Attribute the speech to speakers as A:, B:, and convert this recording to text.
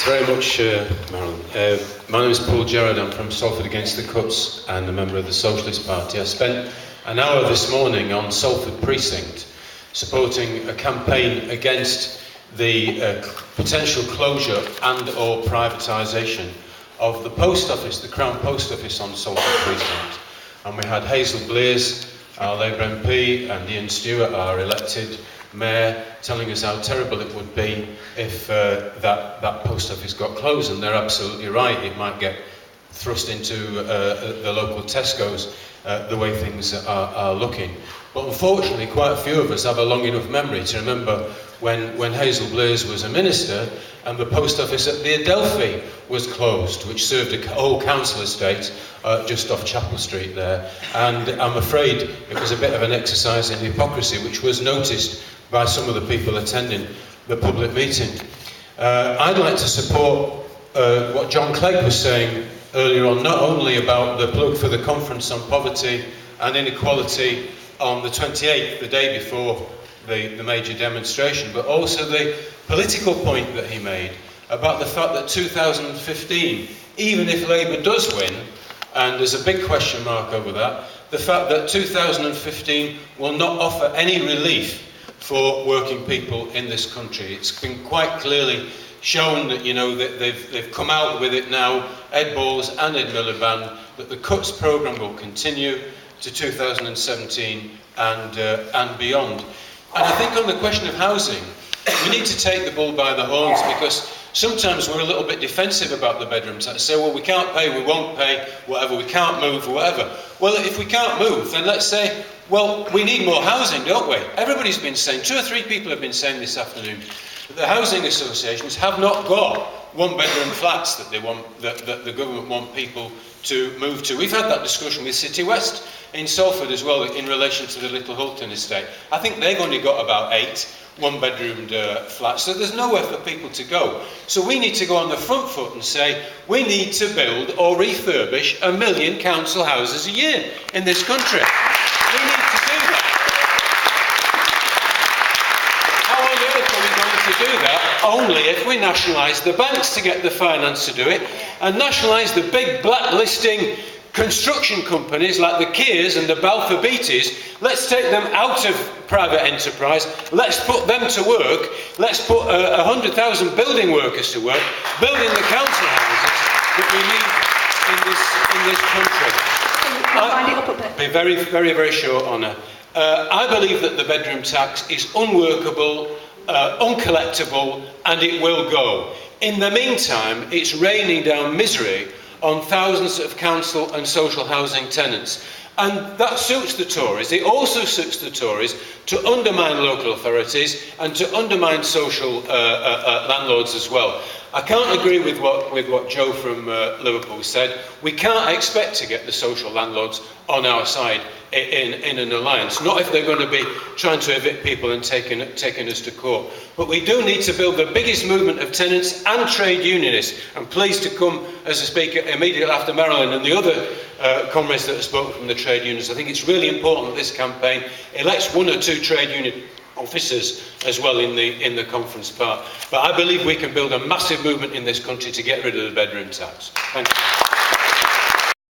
A: very much, Marilyn. My name is Paul Gerard. I'm from Salford Against the Cuts and a member of the Socialist Party. I spent an hour this morning on Salford Precinct supporting a campaign against the potential closure and or privatisation of the post office, the Crown Post Office on Salford Precinct. And we had Hazel Blears, our Labour MP, and Ian Stewart, our elected Mayor, telling us how terrible it would be if that post office got closed, and they're absolutely right. It might get thrust into the local Tesco's the way things are looking. But unfortunately, quite a few of us have a long enough memory to remember when Hazel Blears was a minister and the post office at the Adelphi was closed, which served a whole council estate just off Chapel Street there. And I'm afraid it was a bit of an exercise in hypocrisy, which was noticed by some of the people attending the public meeting. I'd like to support what John Clegg was saying earlier on, not only about the plug for the conference on poverty and inequality on the 28th, the day before the major demonstration, but also the political point that he made about the fact that 2015, even if Labour does win, and there's a big question mark over that, the fact that 2015 will not offer any relief for working people in this country. It's been quite clearly shown that, you know, that they've come out with it now, Ed Balls and Ed Miliband, that the cuts programme will continue to 2017 and beyond. And I think on the question of housing, we need to take the bull by the horns, because sometimes we're a little bit defensive about the bedroom tax. Say, well, we can't pay, we won't pay, whatever, we can't move, whatever. Well, if we can't move, then let's say, well, we need more housing, don't we? Everybody's been saying, 2 or 3 people have been saying this afternoon, that the housing associations have not got one-bedroom flats that they want, that the government want people to move to. We've had that discussion with City West in Salford as well in relation to the Little Hulton estate. I think they've only got about 8 one-bedroomed flats, so there's nowhere for people to go. So we need to go on the front foot and say we need to build or refurbish 1 million council houses a year in this country. We need to do that. How on earth are we going to do that? Only if we nationalise the banks to get the finance to do it, and nationalise the big blacklisting construction companies like the Kiers and the Balfour Beatties. Let's take them out of private enterprise, let's put them to work, let's put 100,000 building workers to work, building the council houses that we need in this country. I'll be very, very, very short on it. I believe that the bedroom tax is unworkable, uncollectible, and it will go. In the meantime, it's raining down misery on thousands of council and social housing tenants. And that suits the Tories. It also suits the Tories to undermine local authorities and to undermine social landlords as well. I can't agree with what Joe from Liverpool said. We can't expect to get the social landlords on our side in an alliance, not if they're going to be trying to evict people and taking us to court. But we do need to build the biggest movement of tenants and trade unionists. I'm pleased to come as a speaker immediately after Marilyn and the other comrades that have spoken from the trade unions. I think it's really important that this campaign elects 1 or 2 trade union officers as well in the conference part. But I believe we can build a massive movement in this country to get rid of the bedroom tax. Thank you.